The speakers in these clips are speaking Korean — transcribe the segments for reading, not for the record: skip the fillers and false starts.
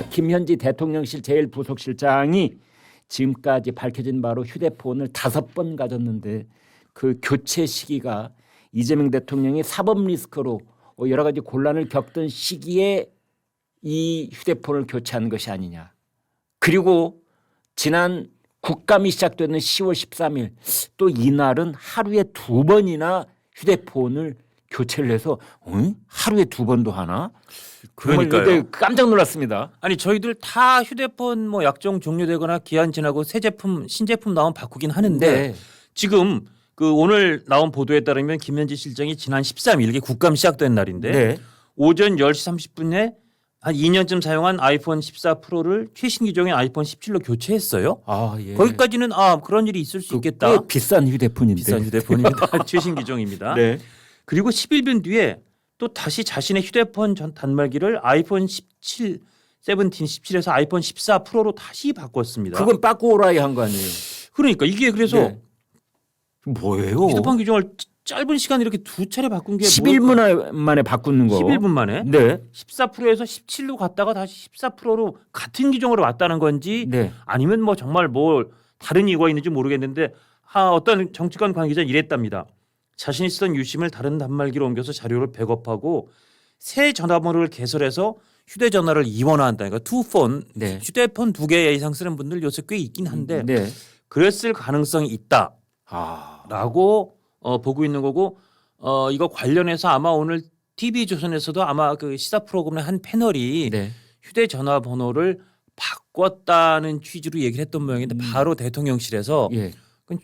김현지 대통령실 제1부속실장이 지금까지 밝혀진 바로 휴대폰을 5번 가졌는데 그 교체 시기가 이재명 대통령이 사법 리스크로 여러 가지 곤란을 겪던 시기에 이 휴대폰을 교체한 것이 아니냐. 그리고 지난 국감이 시작되는 10월 13일 또 이날은 하루에 2번이나 휴대폰을 교체를 해서 하루에 2번도 하나? 그러니까요. 깜짝 놀랐습니다. 아니 저희들 다 휴대폰 뭐 약정 종료되거나 기한 지나고 새 제품 신제품 나오면 바꾸긴 하는데 네. 지금 그 오늘 나온 보도에 따르면 김현지 실장이 지난 13일 이게 국감 시작된 날인데 네. 오전 10시 30분에 한 2년쯤 사용한 아이폰 14 프로를 최신 기종의 아이폰 17로 교체했어요. 아, 예. 거기까지는 그런 일이 있을 수 있겠다. 꽤 비싼 휴대폰인데. 비싼 휴대폰입니다. 최신 기종입니다. 네. 그리고 11분 뒤에 또 다시 자신의 휴대폰 단말기를 아이폰 17, 17에서 아이폰 14 프로로 다시 바꿨습니다. 그건 빠꾸오라이 한 거 아니에요? 그러니까 이게 그래서 네. 뭐예요? 휴대폰 기종을 짧은 시간 이렇게 2차례 바꾼 게 11분 만에 바꾸는 거. 11분 만에 네. 14 프로에서 17로 갔다가 다시 14 프로로 같은 기종으로 왔다는 건지 네. 아니면 뭐 정말 뭐 다른 이유가 있는지 모르겠는데 어떤 정치권 관계자는 이랬답니다. 자신이 쓰던 유심을 다른 단말기로 옮겨서 자료를 백업하고 새 전화번호를 개설해서 휴대전화를 이원화한다. 그러니까 투폰, 네. 휴대폰 2개 이상 쓰는 분들 요새 꽤 있긴 한데 네. 그랬을 가능성이 있다라고 아. 보고 있는 거고 이거 관련해서 아마 오늘 TV조선에서도 아마 그 시사 프로그램의 한 패널이 네. 휴대전화 번호를 바꿨다는 취지로 얘기를 했던 모양인데 바로 대통령실에서 예.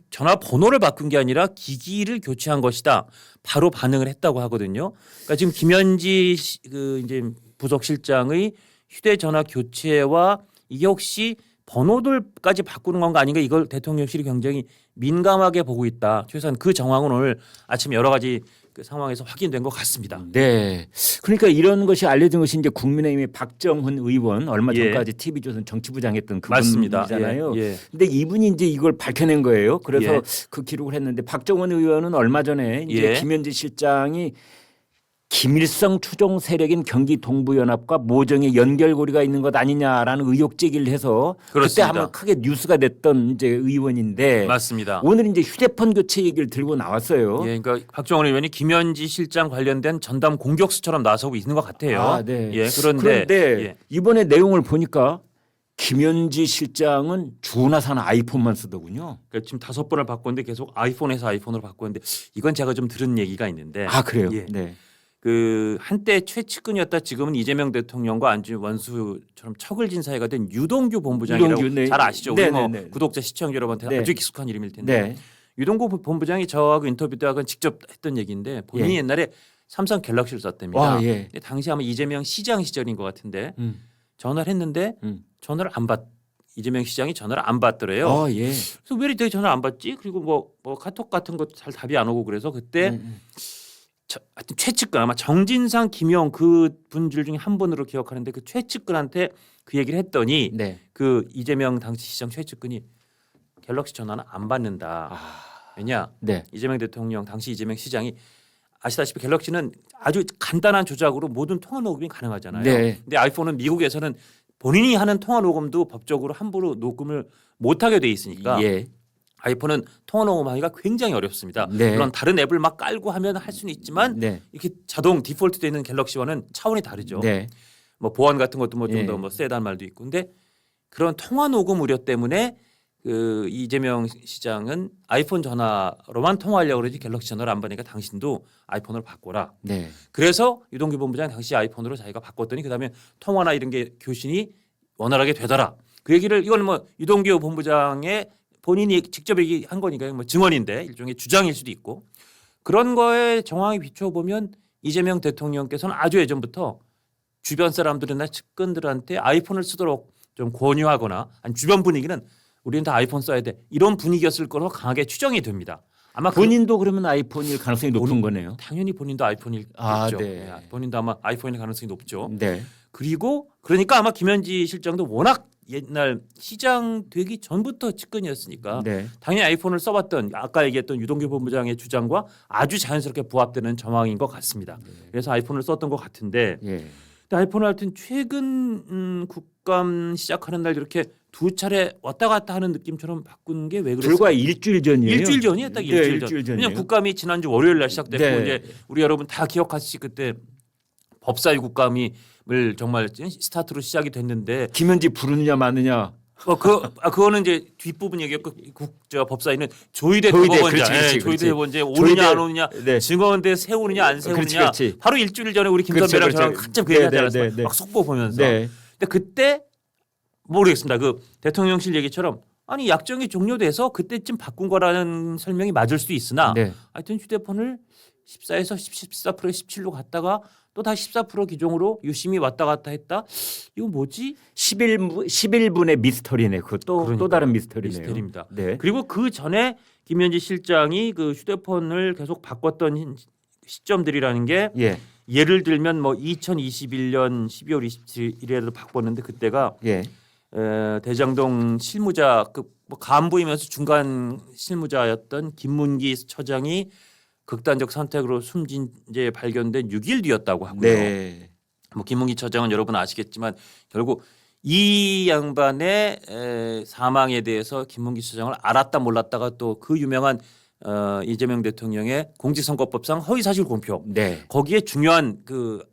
전화 번호를 바꾼 게 아니라 기기를 교체한 것이다. 바로 반응을 했다고 하거든요. 그러니까 지금 김현지 그 이제 부속실장의 휴대전화 교체와 이게 혹시 번호들까지 바꾸는 건가 아닌가 이걸 대통령실이 굉장히 민감하게 보고 있다. 최소한 그 정황은 오늘 아침 여러 가지 그 상황에서 확인된 것 같습니다. 네. 그러니까 이런 것이 알려진 것이 이제 국민의힘의 박정훈 의원 얼마 예. 전까지 TV조선 정치부장 했던 맞습니다. 그분이잖아요. 예, 예. 근데 이분이 이제 이걸 밝혀낸 거예요. 그래서 예. 그 기록을 했는데 박정훈 의원은 얼마 전에 이제 예. 김현지 실장이 김일성 추종 세력인 경기 동부연합과 모정의 연결고리가 있는 것 아니냐라는 의혹 제기를 해서 그때 그렇습니다. 한번 크게 뉴스가 됐던 이제 의원인데 맞습니다. 오늘 이제 휴대폰 교체 얘기를 들고 나왔어요. 예, 그러니까 박정원 의원이 김현지 실장 관련된 전담 공격수처럼 나서고 있는 것 같아요. 아, 네. 예, 그런데 예. 이번에 내용을 보니까 김현지 실장은 주나 사는 아이폰만 쓰더군요. 그러니까 지금 5번을 바꿨는데 계속 아이폰에서 아이폰으로 바꿨는데 이건 제가 좀 들은 얘기가 있는데 아, 그래요? 예. 네. 그 한때 최측근이었다 지금은 이재명 대통령과 안주 원수처럼 척을 진 사이가 된 유동규 본부장이라고 유동규, 네. 잘 아시죠? 우리 네, 뭐 네, 네. 구독자 시청자 여러분한테 네. 아주 익숙한 이름일 텐데 네. 유동규 본부장이 저하고 인터뷰 때 직접 했던 얘기인데 본인이 예. 옛날에 삼성 갤럭시를 썼답니다. 와, 예. 근데 당시 아마 이재명 시장 시절인 것 같은데 전화를 했는데 전화를 안 받. 이재명 시장이 전화를 안 받더래요. 어, 예. 그래서 왜 이렇게 전화를 안 받지? 그리고 뭐 카톡 같은 것도 잘 답이 안 오고 그래서 그때 하여튼 최측근 아마 정진상 김용 그 분들 중에 한 분으로 기억하는데 그 최측근한테 그 얘기를 했더니 네. 그 이재명 당시 시장 최측근이 갤럭시 전화는 안 받는다. 왜냐? 네. 이재명 대통령 당시 이재명 시장이 아시다시피 갤럭시는 아주 간단한 조작으로 모든 통화 녹음이 가능하잖아요. 네. 근데 아이폰은 미국에서는 본인이 하는 통화 녹음도 법적으로 함부로 녹음을 못하게 돼 있으니까 예. 아이폰은 통화 녹음하기가 굉장히 어렵습니다. 네. 물론 다른 앱을 막 깔고 하면 할 수는 있지만 네. 이렇게 자동 디폴트 되어 있는 갤럭시와는 차원이 다르죠. 네. 뭐 보안 같은 것도 뭐 좀 예. 더 뭐 세다는 말도 있고, 근데 그런 통화 녹음 우려 때문에 그 이재명 시장은 아이폰 전화로만 통화하려고 그러지 갤럭시 전화를 안 받으니까 당신도 아이폰으로 바꿔라. 네. 그래서 유동규 본부장 당시 아이폰으로 자기가 바꿨더니 그다음에 통화나 이런 게 교신이 원활하게 되더라. 그 얘기를 이건 뭐 유동규 본부장의 본인이 직접 얘기한 거니까 뭐 증언인데 일종의 주장일 수도 있고 그런 거에 정황이 비춰보면 이재명 대통령께서는 아주 예전부터 주변 사람들이나 측근들한테 아이폰을 쓰도록 좀 권유하거나 아니 주변 분위기는 우리는 다 아이폰 써야 돼 이런 분위기였을 거로 강하게 추정이 됩니다. 아마 본인도 그러면 아이폰일 가능성이 높은 거네요. 당연히 본인도 아이폰일 아, 겠죠. 네. 본인도 아마 아이폰일 가능성이 높죠. 네. 그리고 그러니까 아마 김현지 실장도 워낙 옛날 시장 되기 전부터 측근이었으니까 네. 당연히 아이폰을 써봤던 아까 얘기했던 유동규 본부장의 주장과 아주 자연스럽게 부합되는 정황인 것 같습니다. 그래서 아이폰을 썼던 것 같은데 예. 근데 아이폰은 하여튼 최근 국감 시작하는 날 이렇게 두 차례 왔다 갔다 하는 느낌처럼 바꾼 게 왜 그랬을까? 불과 일주일 전이에요. 일주일 전이에요, 딱 일주일 전. 전이에요. 왜냐면 국감이 지난주 월요일 날 시작됐고 네. 이제 우리 여러분 다 기억하시지 그때 법사위 국감을 정말 스타트로 시작이 됐는데 김현지 부르느냐 마느냐. 그거는 이제 뒷부분 얘기였고 저 법사위는 조의대 조의대, 대법원장, 그렇지, 그렇지, 조의대 그렇지. 대법원장 오느냐 안 오느냐, 네. 증언대 세우느냐 안 세우느냐. 그렇지, 그렇지. 바로 일주일 전에 우리 김선배랑 그렇죠, 저랑 그렇죠. 갑자기 그 얘기하지 네, 않았어요? 네, 네. 막 속보 보면서. 네. 근데 그때 모르겠습니다. 그 대통령실 얘기처럼 아니 약정이 종료돼서 그때쯤 바꾼 거라는 설명이 맞을 수도 있으나 네. 하여튼 휴대폰을 14에서 14% 17로 갔다가 또 다시 14% 기종으로 유심히 왔다 갔다 했다. 이거 뭐지? 11분의 미스터리네. 그것도 또 그러니까요. 다른 미스터리네요. 미스터리입니다. 네. 그리고 그 전에 김현지 실장이 그 휴대폰을 계속 바꿨던 시점들이라는 게 예. 예를 들면 뭐 2021년 12월 27일에도 바꿨는데 그때가 예. 대장동 실무자 뭐 간부이면서 중간 실무자였던 김문기 처장이 극단적 선택으로 숨진 지 발견된 6일 뒤였다고 하고요. 네. 뭐 김문기 처장은 여러분 아시겠지만 결국 이 양반의 사망에 대해서 김문기 처장을 알았다 몰랐다가 또 그 유명한 이재명 대통령의 공직선거법상 허위사실 공표 네. 거기에 중요한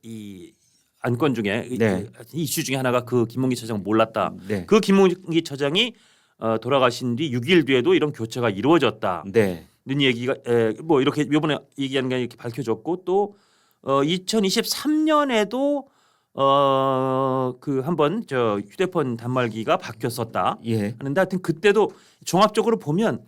이 안건 중에 네. 이슈 중에 하나가 그 김문기 처장 몰랐다. 네. 그 김문기 처장이 돌아가신 뒤 6일 뒤에도 이런 교체가 이루어졌다. 네. 는 얘기가 뭐 이렇게 이번에 얘기하는 게 이렇게 밝혀졌고 또 2023년에도 그 한번 저 휴대폰 단말기가 바뀌었었다 예. 하는데 하여튼 그때도 종합적으로 보면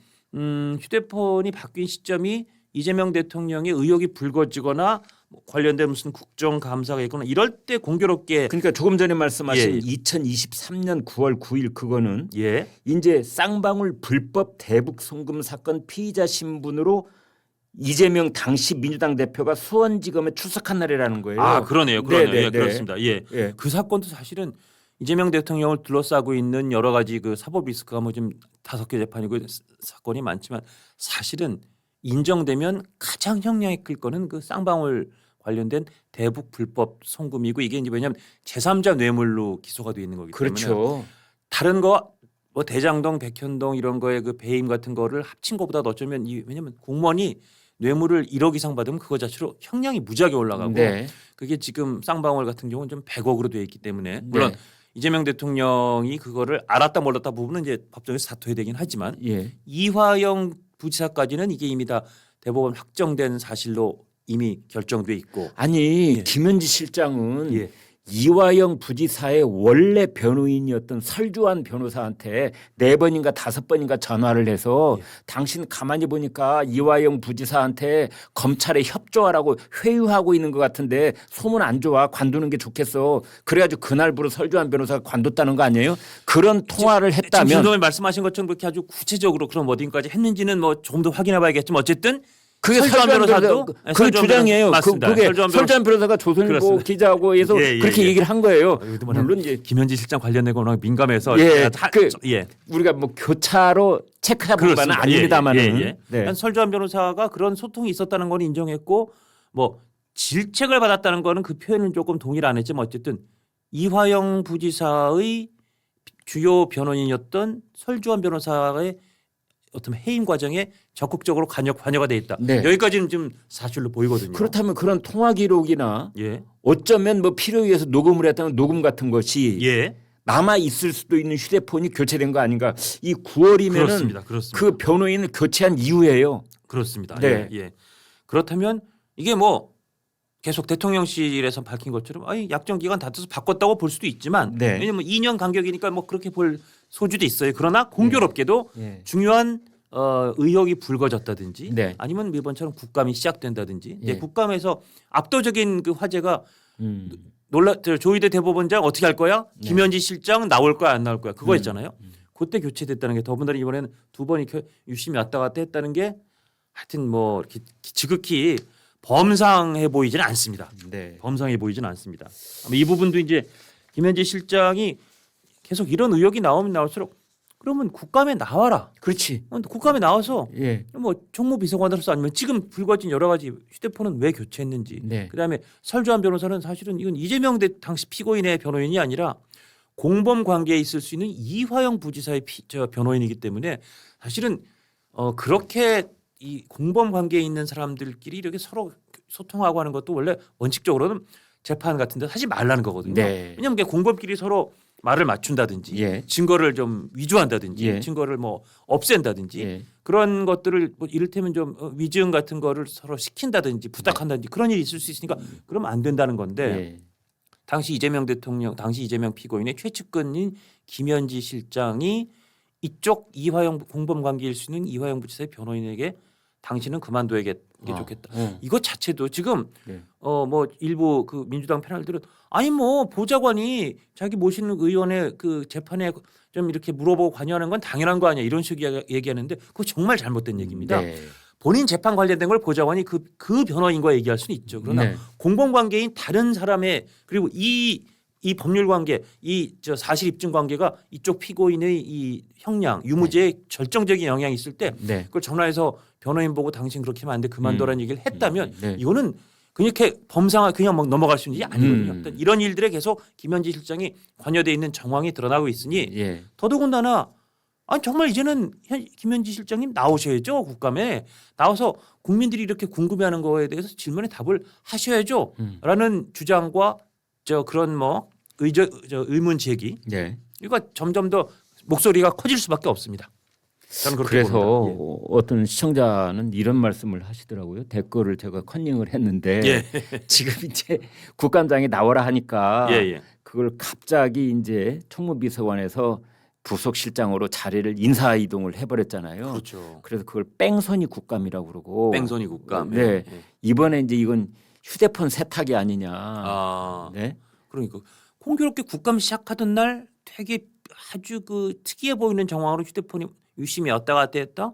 휴대폰이 바뀐 시점이 이재명 대통령의 의혹이 불거지거나 뭐 관련된 무슨 국정감사가 있거나 이럴 때 공교롭게 그러니까 조금 전에 말씀하신 예. 2023년 9월 9일 그거는 예. 이제 쌍방울 불법 대북 송금 사건 피의자 신분으로 이재명 당시 민주당 대표가 수원지검에 출석한 날이라는 거예요. 아 그러네요. 네, 네, 예, 네. 그렇습니다. 예. 예. 그 사건도 사실은 이재명 대통령을 둘러싸고 있는 여러 가지 그 사법 리스크가 뭐 좀 5개 재판이고 사건이 많지만 사실은 인정되면 가장 형량이 클 거는 그 쌍방울 관련된 대북 불법 송금이고 이게 이제 왜냐하면 제3자 뇌물로 기소가 돼 있는 거기 때문에 그렇죠. 다른 거 뭐 대장동, 백현동 이런 거에 그 배임 같은 거를 합친 것보다 어쩌면 왜냐하면 공무원이 뇌물을 1억 이상 받으면 그거 자체로 형량이 무지하게 올라가고 네. 그게 지금 쌍방울 같은 경우는 좀 100억으로 되어 있기 때문에 물론 네. 이재명 대통령이 그거를 알았다 몰랐다 부분은 이제 법정에서 다퉈야 되긴 하지만 예. 이화영 부지사까지는 이게 이미 다 대법원 확정된 사실로 이미 결정돼 있고 아니 예. 김현지 실장은 예. 이화영 부지사의 원래 변호인이었던 설주환 변호사한테 4번인가 5번인가 전화를 해서 당신 가만히 보니까 이화영 부지사한테 검찰에 협조하라고 회유하고 있는 것 같은데 소문 안 좋아 관두는 게 좋겠어. 그래가지고 그날부로 설주환 변호사가 관뒀다는 거 아니에요? 그런 통화를 지금 했다면 신동이 말씀하신 것처럼 그렇게 아주 구체적으로 그런 워딩까지 했는지는 뭐 조금 더 확인해봐야겠지만 어쨌든 그게 설주환 변호사도 그 설주환 주장이에요. 맞습니다. 그게 설주환 설주환 변호사가 조선일보 그렇습니다. 기자하고 해서 예, 예, 그렇게 예. 얘기를 한 거예요. 여기도 물론 이제 김현지 실장 관련된 거는 민감해서 예, 예. 우리가 뭐 교차로 체크해본 바는 그렇습니다. 아닙니다만은 예, 예, 예. 네. 설주환 변호사가 그런 소통이 있었다는 건 인정했고 뭐 질책을 받았다는 거는 그 표현은 조금 동의를 안 했지만 어쨌든 이화영 부지사의 주요 변호인이었던 설주환 변호사의 어떤 해임 과정에 적극적으로 관여가 돼 있다. 네. 여기까지는 좀 사실로 보이거든요. 그렇다면 그런 통화 기록이나 예. 어쩌면 뭐 필요에 의해서 녹음을 했다는 녹음 같은 것이 예. 남아 있을 수도 있는 휴대폰이 교체된 거 아닌가? 이 9월이면은 그렇습니다. 그렇습니다. 그 변호인을 교체한 이후예요. 그렇습니다. 네. 예. 그렇다면 이게 뭐 계속 대통령실에서 밝힌 것처럼 아니 약정 기간 다 돼서 바꿨다고 볼 수도 있지만 네. 왜냐면 2년 간격이니까 뭐 그렇게 볼 소지도 있어요. 그러나 공교롭게도 예. 중요한 의혹이 불거졌다든지 네. 아니면 이번처럼 국감이 시작된다든지 예. 이제 국감에서 압도적인 그 화제가 음. 조희대 대법원장 어떻게 할 거야? 네. 김현지 실장 나올 거야 안 나올 거야? 그거였잖아요. 그때 교체됐다는 게 더군다나 이번에는 2번이 유심히 왔다 갔다 했다는 게 하여튼 뭐 이렇게 지극히 범상해 보이지는 않습니다. 네. 범상해 보이지는 않습니다. 아마 이 부분도 이제 김현지 실장이 계속 이런 의혹이 나오면 나올수록 그러면 국감에 나와라. 그렇지. 국감에 나와서 예. 뭐 총무비서관으로서 아니면 지금 불거진 여러 가지 휴대폰은 왜 교체했는지. 네. 그다음에 설주한 변호사는 사실은 이건 이재명 당시 피고인의 변호인이 아니라 공범 관계에 있을 수 있는 이화영 부지사의 변호인이기 때문에 사실은 그렇게 이 공범 관계에 있는 사람들끼리 이렇게 서로 소통하고 하는 것도 원래 원칙적으로는 재판 같은 데 하지 말라는 거거든요. 네. 왜냐하면 공범끼리 서로 말을 맞춘다든지 예. 증거를 좀 위조한다든지 예. 증거를 뭐 없앤다든지 예. 그런 것들을 뭐 이를테면 좀 위증 같은 거를 서로 시킨다든지 부탁한다든지 그런 일이 있을 수 있으니까 그러면 안 된다는 건데 예. 당시 이재명 대통령 당시 이재명 피고인의 최측근인 김현지 실장이 이쪽 이화영 공범 관계일 수 있는 이화영 부지사의 변호인에게 당신은 그만둬야게 좋겠다. 이것 자체도 지금 네. 뭐 일부 그 민주당 패널들은 아니 뭐 보좌관이 자기 모시는 의원의 그 재판에 좀 이렇게 물어보고 관여하는 건 당연한 거 아니야 이런 식으로 얘기하는데 그거 정말 잘못된 얘기입니다. 네. 본인 재판 관련된 걸 보좌관이 그 변호인과 얘기할 수는 있죠. 그러나 네. 공범 관계인 다른 사람의 그리고 이 법률 관계, 사실 입증 관계가 이쪽 피고인의 이 형량, 유무죄에 절정적인 영향이 있을 때 네. 그걸 전화해서 변호인 보고 당신 그렇게 하면 안 돼 그만둬라는 얘기를 했다면 네. 이거는 그냥 이렇게 범상화 그냥 막 넘어갈 수 있는 일이 아니거든요. 어떤 이런 일들에 계속 김현지 실장이 관여돼 있는 정황이 드러나고 있으니 예. 더더군다나 아니 정말 이제는 김현지 실장님 나오셔야죠. 국감에 나와서 국민들이 이렇게 궁금해하는 거에 대해서 질문에 답을 하셔야죠.라는 주장과 그런 뭐 의문 제기 네. 이거 점점 더 목소리가 커질 수밖에 없습니다. 저는 그렇게 그래서 봅니다. 예. 어떤 시청자는 이런 말씀을 하시더라고요. 댓글을 제가 컨닝을 했는데 예. 지금 이제 국감장에 나오라 하니까 예. 그걸 갑자기 이제 총무비서관에서 부속실장으로 자리를 인사 이동을 해버렸잖아요. 그렇죠. 그래서 그걸 뺑소니 국감이라고 그러고. 뺑소니 국감. 네. 예. 이번에 이제 이건 휴대폰 세탁이 아니냐. 아. 네. 그러니까 공교롭게 국감 시작하던 날 되게 아주 그 특이해 보이는 정황으로 휴대폰이 유심히 왔다 갔다 했다.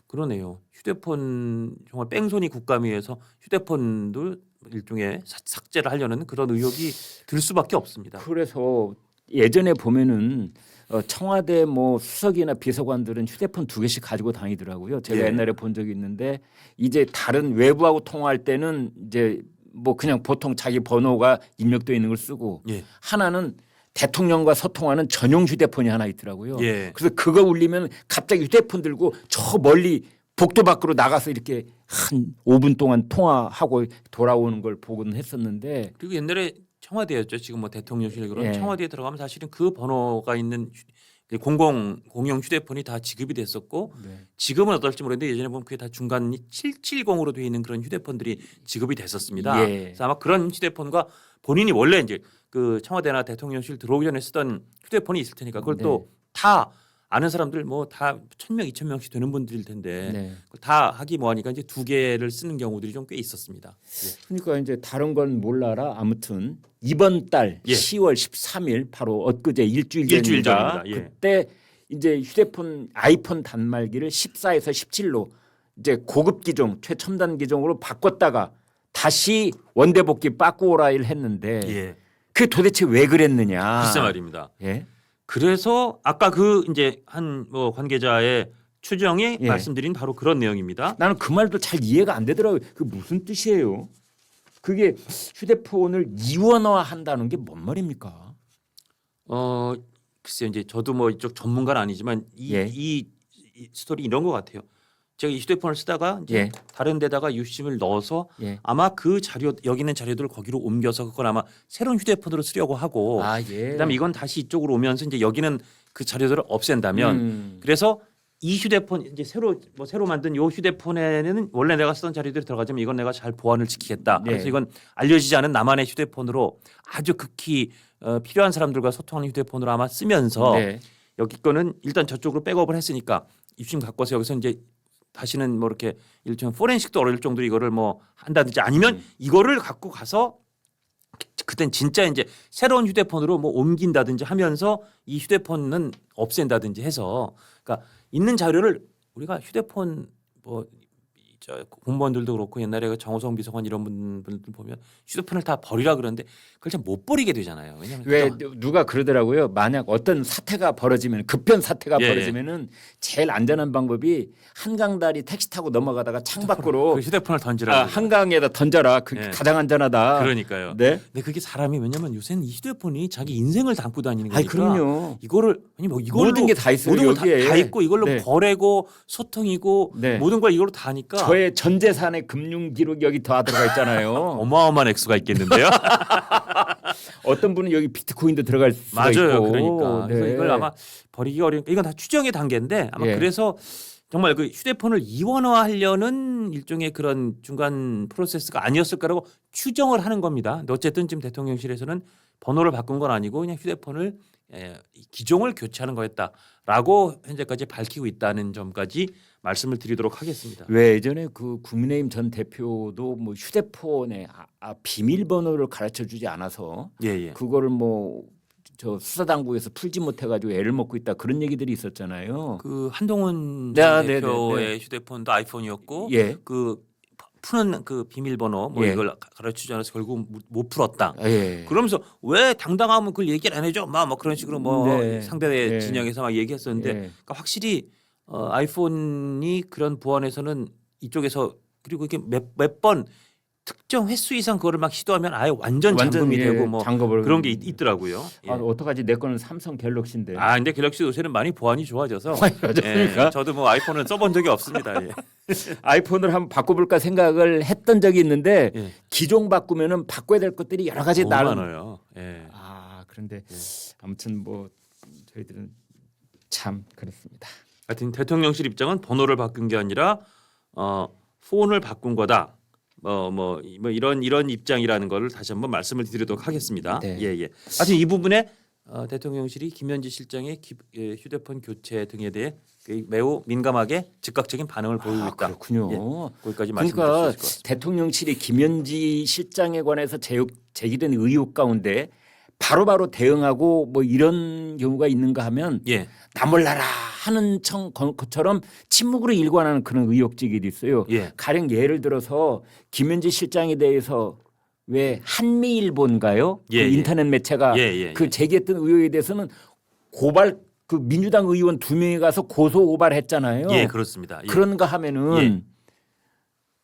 그러네요. 휴대폰 정말 뺑소니 국감위에서 휴대폰도 일종의 삭제를 하려는 그런 의혹이 들 수밖에 없습니다. 그래서 예전에 보면은 청와대 뭐 수석이나 비서관들은 휴대폰 2개씩 가지고 다니더라고요. 제가 예. 옛날에 본 적이 있는데 이제 다른 외부하고 통화할 때는 이제 뭐 그냥 보통 자기 번호가 입력되어 있는 걸 쓰고 예. 하나는 대통령과 소통하는 전용 휴대폰이 하나 있더라고요. 예. 그래서 그거 울리면 갑자기 휴대폰 들고 저 멀리 복도 밖으로 나가서 이렇게 한 5분 동안 통화하고 돌아오는 걸 보곤 했었는데 그리고 옛날에 청와대였죠. 지금 뭐 대통령실에 그런 예. 청와대에 들어가면 사실은 그 번호가 있는 공용 휴대폰이 다 지급이 됐었고 네. 지금은 어떨지 모르겠는데 예전에 보면 그게 다 중간이 770으로 되어 있는 그런 휴대폰들이 지급이 됐었습니다. 예. 그래서 아마 그런 휴대폰과 본인이 원래 이제 그 청와대나 대통령실 들어오기 전에 쓰던 휴대폰이 있을 테니까 그걸 네. 또 다 아는 사람들 뭐 다 1,000명, 2,000명씩 되는 분들일 텐데 네. 그걸 다 하기 뭐하니까 이제 2개를 쓰는 경우들이 좀 꽤 있었습니다. 그러니까 이제 다른 건 몰라라. 아무튼 이번 달 예. 10월 13일 바로 엊그제 일주일 일주일 전입니다. 전입니다. 예. 그때 이제 휴대폰 아이폰 단말기를 14에서 17로 이제 고급 기종 최첨단 기종으로 바꿨다가 다시 원대복귀 빠꾸오라일 했는데 예. 그게 도대체 왜 그랬느냐? 글쎄 말입니다. 예. 그래서 아까 그 이제 한 뭐 관계자의 추정이 예. 말씀드린 바로 그런 내용입니다. 나는 그 말도 잘 이해가 안 되더라고요. 그 무슨 뜻이에요? 그게 휴대폰을 이원화한다는 게 뭔 말입니까? 글쎄요 이제 저도 뭐 이쪽 전문가는 아니지만 예. 이 스토리 이런 것 같아요. 제가 이 휴대폰을 쓰다가 이제 예. 다른 데다가 유심을 넣어서 예. 아마 그 자료 여기 있는 자료들을 거기로 옮겨서 그걸 아마 새로운 휴대폰으로 쓰려고 하고 아 예. 그다음에 이건 다시 이쪽으로 오면서 이제 여기는 그 자료들을 없앤다면 그래서 이 휴대폰 이제 새로 만든 요 휴대폰에는 원래 내가 쓰던 자료들이 들어가지만 이건 내가 잘 보안을 지키겠다. 네. 그래서 이건 알려지지 않은 나만의 휴대폰으로 아주 극히 필요한 사람들과 소통하는 휴대폰으로 아마 쓰면서 네. 여기 거는 일단 저쪽으로 백업을 했으니까 입심 갖고 와서 여기서 이제 다시는 뭐 이렇게 일종의 포렌식도 어려울 정도로 이거를 뭐 한다든지 아니면 이거를 갖고 가서 그땐 진짜 이제 새로운 휴대폰으로 뭐 옮긴다든지 하면서 이 휴대폰은 없앤다든지 해서 그러니까 있는 자료를 우리가 휴대폰 뭐 저 공무원들도 그렇고 옛날에 그 정호성 비서관 이런 분들 보면 휴대폰을 다 버리라 그러는데 그걸 잘 못 버리게 되잖아요. 왜냐하면 왜 그동안 누가 그러더라고요. 만약 어떤 사태가 벌어지면 급변 사태가 예, 벌어지면은 제일 안전한 방법이 한강다리 택시 타고 넘어가다가 창밖으로 그 휴대폰을 던지라. 한강에다 던져라. 그게 예. 가장 안전하다. 그러니까요. 네. 근데 그게 사람이 왜냐면 요새는 이 휴대폰이 자기 인생을 담고 다니는 아이 거니까 그럼요. 이거를 아니 뭐 이걸로 모든 게 다 있어요. 모든 거 여기에. 다 있고 이걸로 네. 거래고 소통이고 네. 모든 걸 이걸로 다 하니까 저의 전 재산의 금융 기록이 여기 다 들어가 있잖아요. 어마어마한 액수가 있겠는데요. 어떤 분은 여기 비트코인도 들어갈 수가 맞아요. 있고. 그러니까 네. 그래서 이걸 아마 버리기 어려우니까 이건 다 추정의 단계인데 아마 예. 그래서 정말 그 휴대폰을 이원화하려는 일종의 그런 중간 프로세스가 아니었을 거라고 추정을 하는 겁니다. 근데 어쨌든 지금 대통령실에서는 번호를 바꾼 건 아니고 그냥 휴대폰을 기종을 교체하는 거였다라고 현재까지 밝히고 있다는 점까지 말씀을 드리도록 하겠습니다. 왜 예전에 그 국민의힘 전 대표도 뭐 휴대폰에 비밀번호를 가르쳐 주지 않아서 예. 그거를 뭐 저 수사당국에서 풀지 못해가지고 애를 먹고 있다 그런 얘기들이 있었잖아요. 그 한동훈 네, 전 네, 대표의 네. 휴대폰도 아이폰이었고 예. 그 푸는 그 비밀번호 뭐 예. 이걸 가르치지 않아서 결국 못 풀었다. 예. 그러면서 왜 당당하면 그걸 얘기를 안 해줘? 뭐 그런 식으로 뭐 네. 상대 네. 진영에서 막 얘기했었는데 예. 그러니까 확실히 아이폰이 그런 보안에서는 이쪽에서 그리고 이게 몇 번 특정 횟수 이상 그거를 막 시도하면 아예 완전 잠금이 되고 뭐 잠궈버려. 그런 게 있더라고요. 예. 어떡하지 내 거는 삼성 갤럭시인데. 아 근데 갤럭시 요새는 많이 보안이 좋아져서 그러니까 예, 저도 뭐 아이폰은 써본 적이 없습니다. 예. 아이폰을 한번 바꿔볼까 생각을 했던 적이 있는데 예. 기종 바꾸면은 바꿔야 될 것들이 여러 가지 너무 나름. 많아요. 예. 그런데 아무튼 뭐 저희들은 참 그렇습니다. 하여튼 대통령실 입장은 번호를 바꾼 게 아니라 폰을 바꾼 거다. 뭐 이런 입장이라는 거를 다시 한번 말씀을 드리도록 하겠습니다. 네. 예. 하여튼 이 부분에 대통령실이 김현지 실장의 휴대폰 교체 등에 대해 매우 민감하게 즉각적인 반응을 보이고 있다. 그렇군요. 예. 거기까지 말씀드릴 수 그러니까 있을 것 같습니다. 대통령실이 김현지 실장에 관해서 제기된 의혹 가운데 바로바로 대응하고 뭐 이런 경우가 있는가 하면 예. 나 몰라라 하는 것처럼 침묵으로 일관하는 그런 의혹적이 있어요. 예. 가령 예를 들어서 김현지 실장에 대해서 왜 한미일보인가요? 예, 그 예. 인터넷 매체가 그 제기했던 의혹에 대해서는 고발 그 민주당 의원 2명이 가서 고소 고발했잖아요. 예, 그렇습니다. 예. 그런가 하면은 예.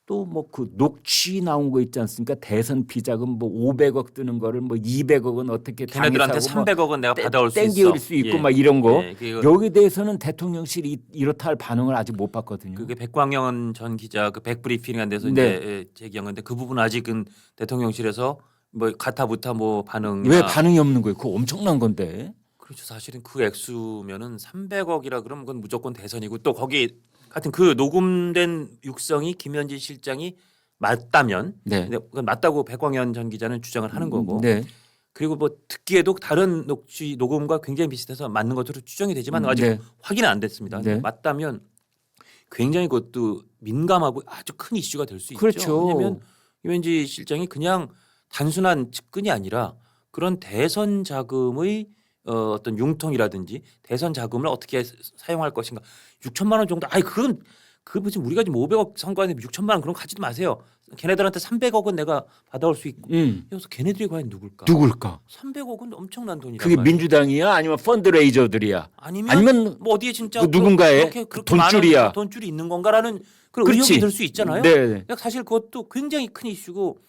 또 뭐 그 녹취 나온 거 있지 않습니까? 대선 비자금 뭐 500억 드는 거를 뭐 200억은 어떻게 걔네들한테 당해서 300억은 내가 받아올 수 있어. 땡겨올 수 있고 예. 막 이런 거 예, 여기에 대해서는 대통령실이 이렇다 할 반응을 아직 못 봤거든요. 그게 백광영 전 기자 그 백브리핑한 데서 네. 이제 제기한 건데 그 부분 아직은 대통령실에서 뭐 가타부타 뭐 반응 왜 반응이 없는 거예요? 그거 엄청난 건데. 그렇죠. 사실은 그 액수면은 300억이라 그러면 그건 무조건 대선이고 또 거기 같은 그 녹음된 육성이 김현지 실장이 맞다면 네. 근데 그건 맞다고 백광현 전 기자는 주장을 하는 거고 네. 그리고 뭐 듣기에도 다른 녹음과 굉장히 비슷해서 맞는 것으로 추정이 되지만 아직 네. 확인은 안 됐습니다. 근데 네. 맞다면 굉장히 그것도 민감하고 아주 큰 이슈가 될 수 있죠. 그렇죠. 왜냐하면 김현지 실장이 그냥 단순한 측근이 아니라 그런 대선 자금의 어떤 융통이라든지 대선 자금을 어떻게 사용할 것인가 6천만 원 정도 아니 그건 그 무슨 우리가 지금 500억 선거하는데 6천만 원 그런 거 가지도 마세요. 걔네들한테 300억은 내가 받아올 수 있고 그래서 걔네들이 과연 누굴까? 누굴까? 300억은 엄청난 돈이란 그게 말이에요. 민주당이야 아니면 펀드레이저들이야? 아니면 뭐 어디에 진짜 그 누군가의 그렇게 돈줄이야. 많은 돈줄이 있는 건가라는 그런 그렇지. 의혹이 들 수 있잖아요. 네. 그러니까 사실 그것도 굉장히 큰 이슈고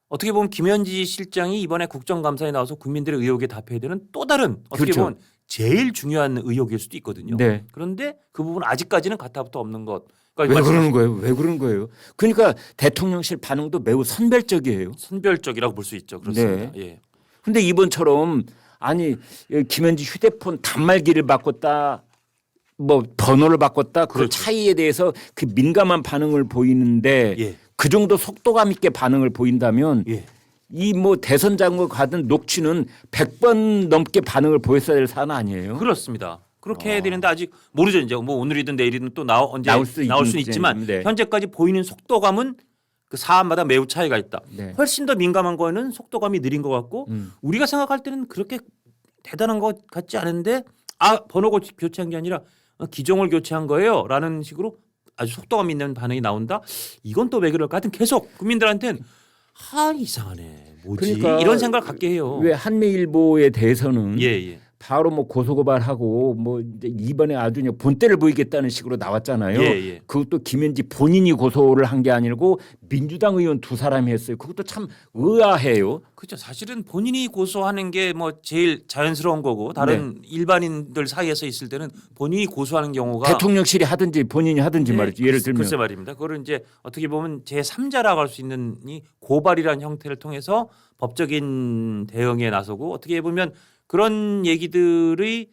어떻게 보면 김현지 실장이 이번에 국정감사에 나와서 국민들의 의혹에 답해야 되는 또 다른 어떻게 그렇죠. 보면 제일 중요한 의혹일 수도 있거든요. 네. 그런데 그 부분 아직까지는 가타부터 없는 것. 왜 그러는 거예요? 왜 그런 거예요? 그러니까 대통령실 반응도 매우 선별적이에요. 선별적이라고 볼 수 있죠. 그렇습니다. 예. 근데 이번처럼 아니 김현지 휴대폰 단말기를 바꿨다 뭐 번호를 바꿨다 그 그렇죠. 차이에 대해서 그 민감한 반응을 보이는데 예. 그 정도 속도감 있게 반응을 보인다면 예. 이 뭐 대선 장관 가든 녹취는 100번 넘게 반응을 보였어야 될 사안 아니에요? 그렇습니다. 그렇게 해야 되는데 아직 모르죠. 이제 뭐 오늘이든 내일이든 또 언제 나올 수 나올 수는 있지. 있지만 네. 현재까지 보이는 속도감은 그 사안마다 매우 차이가 있다. 네. 훨씬 더 민감한 거는 속도감이 느린 것 같고 우리가 생각할 때는 그렇게 대단한 것 같지 않은데 번호 교체한 게 아니라 기종을 교체한 거예요라는 식으로 아주 속도감 있는 반응이 나온다. 이건 또 왜 그럴까? 하여튼 계속 국민들한테는 이상하네. 뭐지? 그러니까 이런 생각을 갖게 해요. 왜 한미일보에 대해서는 예, 예. 바로 뭐 고소고발하고 뭐 이제 이번에 아주 그냥 본때를 보이겠다는 식으로 나왔잖아요. 예, 예. 그것도 김현지 본인이 고소를 한 게 아니고 민주당 의원 두 사람이 했어요. 그것도 참 의아해요. 그렇죠. 사실은 본인이 고소하는 게 뭐 제일 자연스러운 거고 다른 일반인들 사이에서 있을 때는 본인이 고소하는 경우가 대통령실이 하든지 본인이 하든지 네, 말이죠. 예를 들면 글쎄 말입니다. 그거를 이제 어떻게 보면 제3자라고 할 수 있는 이 고발이라는 형태를 통해서 법적인 대응에 나서고 어떻게 보면 그런 얘기들의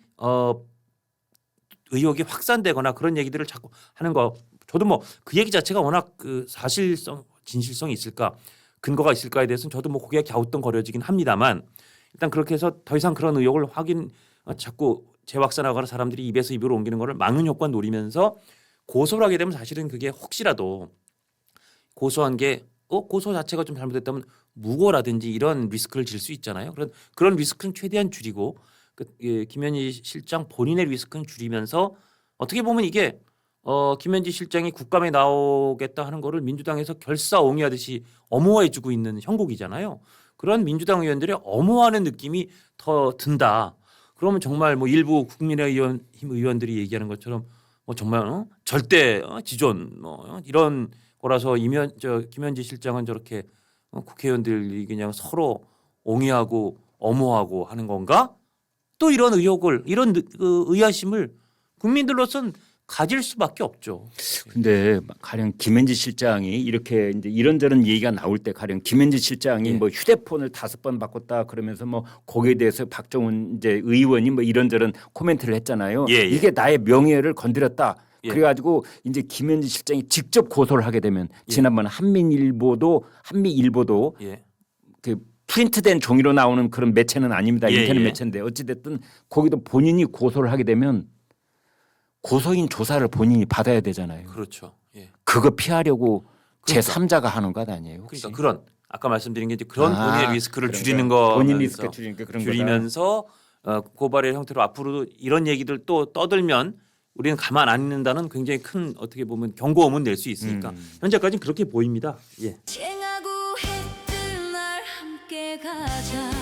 의혹이 확산되거나 그런 얘기들을 자꾸 하는 거 저도 뭐 그 얘기 자체가 워낙 그 사실성 진실성이 있을까 근거가 있을까에 대해서는 저도 뭐 고개가 갸우뚱거려지긴 합니다만 일단 그렇게 해서 더 이상 그런 의혹을 자꾸 재확산하거나 사람들이 입에서 입으로 옮기는 거를 막는 효과 노리면서 고소를 하게 되면 사실은 그게 혹시라도 고소한 게 고소 자체가 좀 잘못됐다면 무고라든지 이런 리스크를 질 수 있잖아요. 그런 리스크는 최대한 줄이고 김현지 실장 본인의 리스크는 줄이면서 어떻게 보면 이게 김현지 실장이 국감에 나오겠다 하는 거를 민주당에서 결사옹위하듯이 엄호해주고 있는 형국이잖아요. 그런 민주당 의원들의 엄호하는 느낌이 더 든다. 그러면 정말 뭐 일부 국민의힘 의원들이 얘기하는 것처럼 뭐 정말 절대 지존 이런 거라서 김현지 실장은 저렇게 국회의원들이 그냥 서로 옹위하고 엄호하고 하는 건가? 또 이런 의혹을 이런 의아심을 국민들로선 가질 수밖에 없죠. 근데 가령 김현지 실장이 이렇게 이제 이런저런 얘기가 나올 때 가령 김현지 실장이 예. 뭐 휴대폰을 5번 바꿨다 그러면서 뭐 거기에 대해서 박정훈 이제 의원이 뭐 이런저런 코멘트를 했잖아요. 예, 예. 이게 나의 명예를 건드렸다. 예. 그래가지고 이제 김현지 실장이 직접 고소를 하게 되면 지난번 한미일보도 예. 그 프린트된 종이로 나오는 그런 매체는 아닙니다. 예, 인터넷 예. 매체인데 어찌됐든 거기도 본인이 고소를 하게 되면 고소인 조사를 본인이 받아야 되잖아요. 그렇죠. 예. 그거 피하려고 그러니까. 제3자가 하는 것 아니에요? 혹시? 그러니까 그런 아까 말씀드린 게 이제 그런 본인의 리스크를 그러니까 줄이는 거 본인 리스크 줄이니까 그런 줄이면서 고발의 형태로 앞으로 이런 얘기들 또 떠들면 우리는 가만 안 있는다는 굉장히 큰 어떻게 보면 경고음은 낼 수 있으니까 현재까지는 그렇게 보입니다. 예. 쨍하고 해뜰 날 함께 가자.